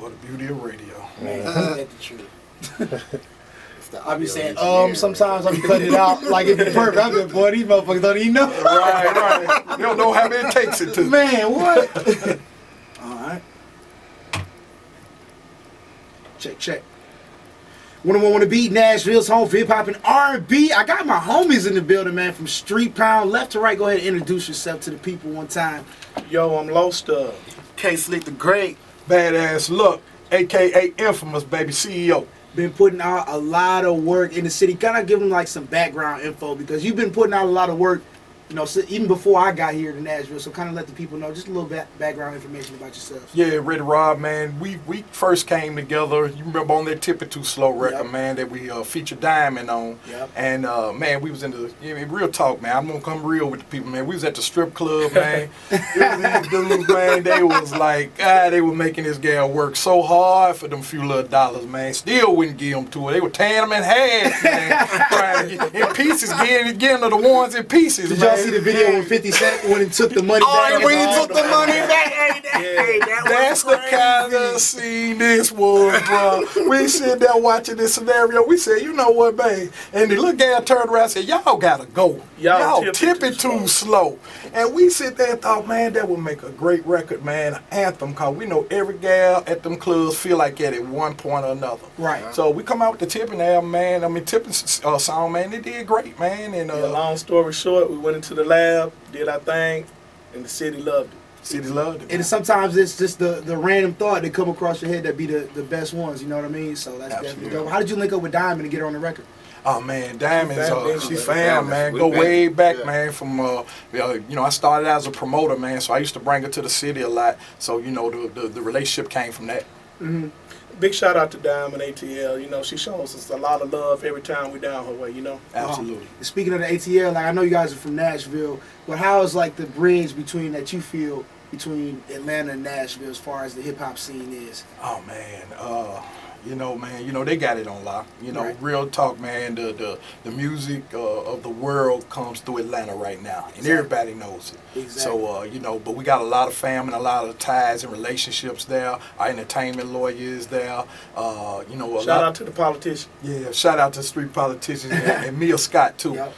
Boy, the beauty of radio. Man, that's the truth. I be saying, sometimes I be cutting it out like it's perfect. I be like, boy, these motherfuckers don't even know. Right. They don't know how many takes it to. Man, what? Alright. Check. 101 Beat, Nashville's home for hip hop and R&B. I got my homies in the building, man, from Street Pound. Left to right, go ahead and introduce yourself to the people one time. Yo, I'm Lost K-Slicc the Great. BADazz LUCK, a.k.a. Infamous, baby, CEO. Been putting out a lot of work in the city. Kind of give them like some background info because you've been putting out a lot of work, you know, even before I got here to Nashville. So kind of let the people know just a little bit background information about yourselves. Yeah, Ready Rob, man. We first came together. You remember on that Tip It Too Slow record, man, that we featured Diamond on. Yep. And man, we was in the real talk, man. I'm gonna come real with the people, man. We was at the strip club, man. These dudes, man, they was like, they were making this gal work so hard for them few little dollars, man. Still wouldn't give them to her. They were tearing them in half, man. Trying to get in pieces, getting to the ones in pieces. Did man. y'all see the video when 50 Cent when he took the money back? Oh, when he took the money back. That's the kind of scene this was, bro. We sit there watching this scenario. We said, you know what, babe? And the little gal turned around and said, y'all gotta go. Y'all tip it too slow. And we sit there and thought, man, that would make a great record, man, an anthem, because we know every gal at them clubs feel like that at one point or another. Right. So we come out with the Tipping album, man. I mean, Tipping song, man, it did great, man. And long story short, we went into the lab, did our thing, and the city loved it. City loved it. And sometimes it's just the random thought that come across your head that be the best ones, you know what I mean? So that's definitely dope. How did you link up with Diamond and get her on the record? Oh man, Diamond's she fam, man. Go way back, man. From you know, I started out as a promoter, man. So I used to bring her to the city a lot. So you know, the relationship came from that. Mm-hmm. Big shout out to Diamond ATL. You know, she shows us a lot of love every time we down her way. You know. Absolutely. Speaking of the ATL, like I know you guys are from Nashville, but how is like the bridge between that you feel between Atlanta and Nashville as far as the hip hop scene is? Oh man, you know, man, you know they got it on lock. You know, real talk, man. The music of the world comes through Atlanta right now, and everybody knows it. Exactly. So you know, but we got a lot of family, a lot of ties and relationships there. Our entertainment lawyer is there. You know, shout out to the politicians. Yeah, shout out to street politicians and Mia Scott too. Yep.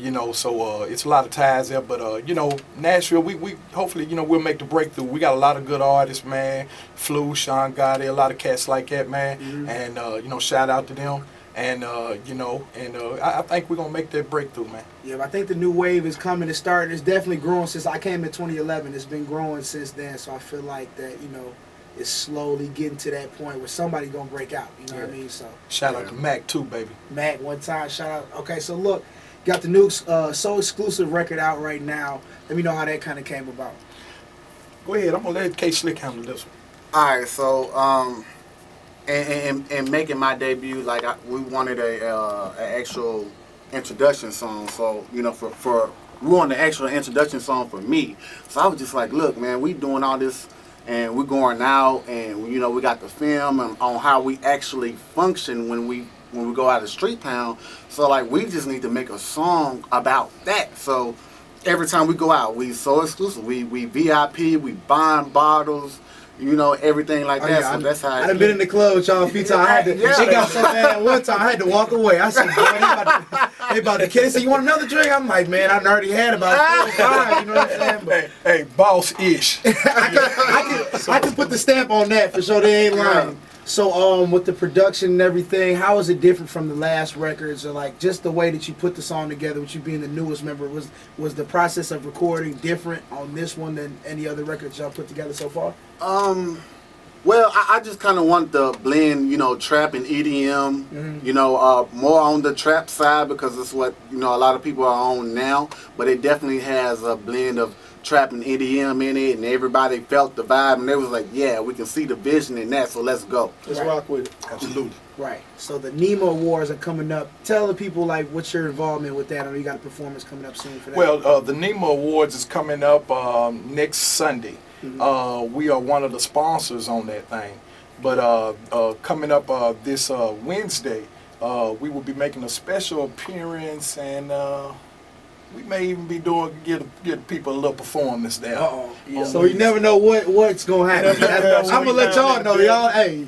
You know, so it's a lot of ties there, but you know, Nashville, we hopefully, you know, we'll make the breakthrough. We got a lot of good artists, man. Flu, Sean Gotti, a lot of cats like that, man. And you know, shout out to them. And you know, and I think we're gonna make that breakthrough, man. Yeah, I think the new wave is coming. It's starting. It's definitely growing since I came in 2011. It's been growing since then. So I feel like that, you know, it's slowly getting to that point where somebody gonna break out. You know what I mean? So shout out to Mac too, baby. Mac, one time, shout out. Okay, so look. Got the new So Exclusive record out right now. Let me know how that kind of came about. Go ahead. I'm gonna let K-Slicc handle this one. All right, so and making my debut, like we wanted an actual introduction song. So you know, we wanted an actual introduction song for me. So I was just like, look, man, we doing all this. And we're going out, and you know, we got the film on how we actually function when we go out of Street Pound. So like, we just need to make a song about that. So every time we go out, we so exclusive. We VIP, we buying bottles, you know, everything like that. Yeah, so that's how. I done been in the club with y'all a few times. I had to, they got so bad one time I had to walk away. I said, boy, they about to kill. They said, you want another drink? I'm like, man, I already had about 4 or 5. You know what I'm saying? But hey, boss-ish. I can put the stamp on that for sure. They ain't lying. So with the production and everything, how is it different from the last records, or like just the way that you put the song together, with you being the newest member? Was the process of recording different on this one than any other records y'all put together so far? Well, I just kind of want to blend, you know, trap and EDM, you know, more on the trap side because it's what, you know, a lot of people are on now. But it definitely has a blend of trap and EDM in it, and everybody felt the vibe, and they was like, yeah, we can see the vision in that, so let's go. Let's rock with it. Absolutely. Right. So the Nemo Awards are coming up. Tell the people, like, what's your involvement with that? I know you got a performance coming up soon for that. Well, the Nemo Awards is coming up next Sunday. We are one of the sponsors on that thing. But coming up this Wednesday, we will be making a special appearance, and we may even be get people a little performance there. Yeah. So you never know what's gonna happen. I'm gonna let y'all know, y'all. Hey,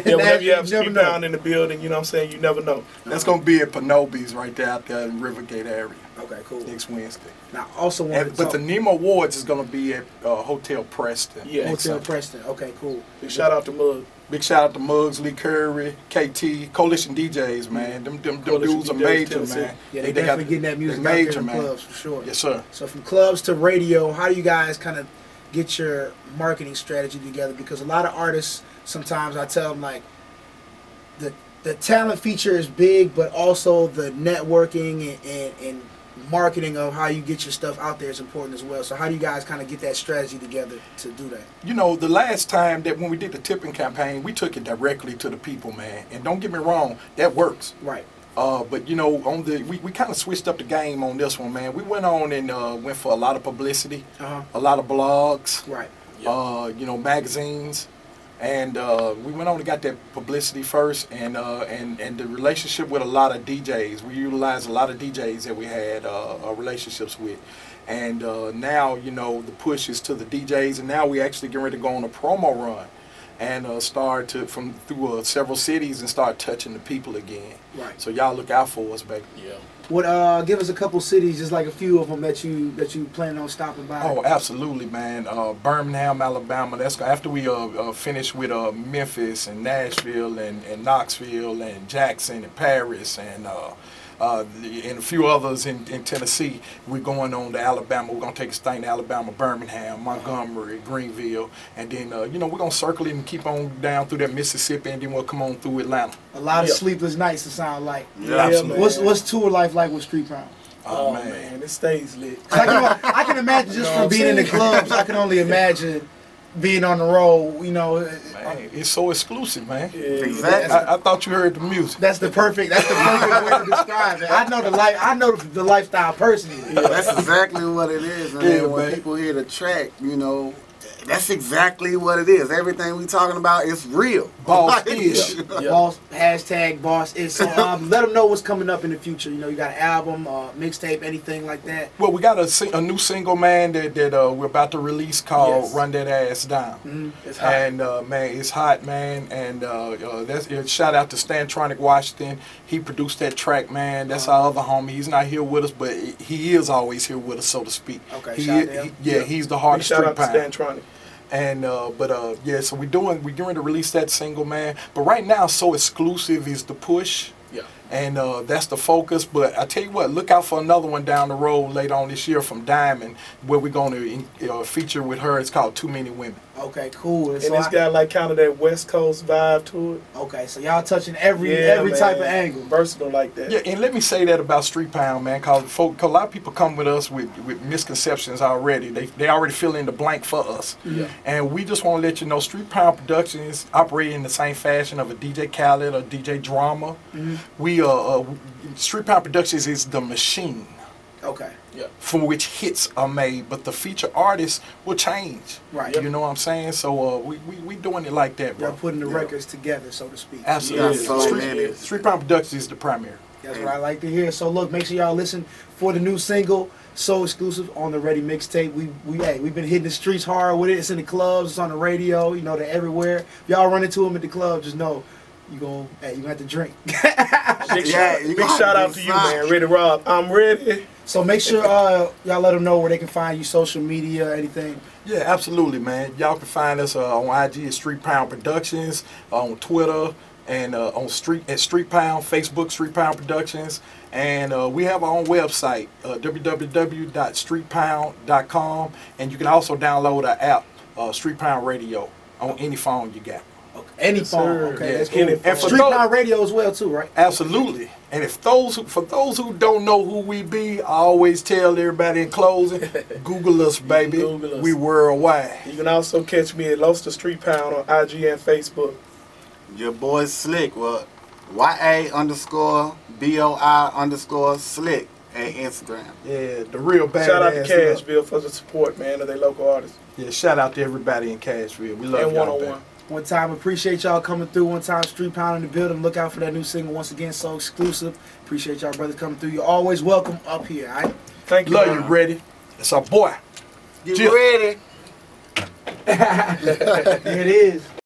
whenever you have Street Pound in the building, you know what I'm saying. You never know. That's gonna be at Panobi's right there out there in Rivergate area. Okay, cool. Next Wednesday. Now, also wanted to but the Nemo Awards is gonna be at Hotel Preston. Yeah, Hotel Preston. Okay, cool. Big shout out to Mug. Big shout out to Muggs, Lee Curry, KT, Coalition DJs, man. Them dudes are major, man. Yeah, they definitely getting that music out there in clubs for sure. Yes, sir. So from clubs to radio, how do you guys kind of get your marketing strategy together? Because a lot of artists, sometimes I tell them like, the talent feature is big, but also the networking and marketing of how you get your stuff out there is important as well. So how do you guys kind of get that strategy together to do that? You know, the last time that when we did the tipping campaign, we took it directly to the people, man. And don't get me wrong, that works. Right. But you know, we kind of switched up the game on this one, man. We went on and went for a lot of publicity, a lot of blogs, right? You know, magazines. And we went on and got that publicity first, and the relationship with a lot of DJs. We utilized a lot of DJs that we had relationships with, and now you know the push is to the DJs, and now we actually get ready to go on a promo run, and start through several cities and start touching the people again. Right. So y'all look out for us, baby. Yeah. What give us a couple cities, just like a few of them that you plan on stopping by? Oh, absolutely, man. Birmingham, Alabama. That's after we finish with Memphis and Nashville and Knoxville and Jackson and Paris and a few others in Tennessee. We're going on to Alabama. We're gonna take a thing to Alabama, Birmingham, Montgomery, Greenville, and then you know we're gonna circle it and keep on down through that Mississippi, and then we'll come on through Atlanta. A lot of sleepless nights, it sounds like. Yeah, absolutely. What's tour life like with Street Pound? Oh man, it stays lit. I can imagine just from being in the clubs. I can only imagine being on the road. You know, man, it's so exclusive, man. Yeah, exactly. I thought you heard the music. That's the perfect way to describe it. I know the lifestyle personally. Yeah, that's exactly what it is. And then when people hear the track, you know, that's exactly what it is. Everything we talking about is real. Boss ish. Boss, hashtag boss ish. So let them know what's coming up in the future. You know, you got an album, mixtape, anything like that. Well, we got a new single, man, that we're about to release called "Run That Ass Down." Mm-hmm. It's hot. And man, it's hot, man. And that's shout out to Stantronic Washington. He produced that track, man. That's our other homie. He's not here with us, but he is always here with us, so to speak. Okay, shout out to him. He's the heart of Street Pound. Shout out to Stantronic. And yeah, so we're going to release that single, man. But right now, so exclusive is the push. Yeah. And that's the focus. But I tell you what, look out for another one down the road later on this year from Diamond, where we're going to feature with her. It's called Too Many Women. Okay, cool. And it's got like kind of that West Coast vibe to it. Okay, so y'all touching every type of angle. Versatile like that. Yeah, and let me say that about Street Pound, man, because a lot of people come with us with misconceptions already. They already fill in the blank for us. Yeah. And we just want to let you know Street Pound Productions operate in the same fashion of a DJ Khaled or DJ Drama. Mm-hmm. We Street Pound Productions is the machine. Okay. Yeah. From which hits are made, but the feature artists will change. Right. You know what I'm saying? So we doing it like that, bro. Y'all putting the records together, so to speak. Absolutely. Yeah, Street Pound Productions is the primary. That's what I like to hear. So look, make sure y'all listen for the new single, So Exclusive, on the Ready mixtape. We've been hitting the streets hard with it. It's in the clubs, it's on the radio. You know, they're everywhere. If y'all run into them at the club, just know you gonna have to drink. Big shout out to you, man. Ready Rob, I'm ready. So make sure y'all let them know where they can find you, social media, anything. Yeah, absolutely, man. Y'all can find us on IG at Street Pound Productions, on Twitter, and on Street Pound, Facebook Street Pound Productions, and we have our own website, www.streetpound.com, and you can also download our app, Street Pound Radio, on any phone you got. Okay. Any phone, okay, that's cool. And for Street Pound Radio as well too, right? Absolutely. And for those who don't know who we be, I always tell everybody in closing, Google us, baby. Google us. We worldwide. You can also catch me at Loster Street Pound on IG and Facebook. Your boy Slick, well, YA_BOI_Slick at Instagram. Yeah, the real BADazz. Shout out to Cashville for the support, man, of their local artists. Yeah, shout out to everybody in Cashville. We love and y'all, one-on-one. One time, appreciate y'all coming through. One time, Street Pound in the building. Look out for that new single once again, so exclusive. Appreciate y'all brothers coming through. You're always welcome up here, all right? Thank you. Love you, ready. It's our boy. Get ready. Here it is.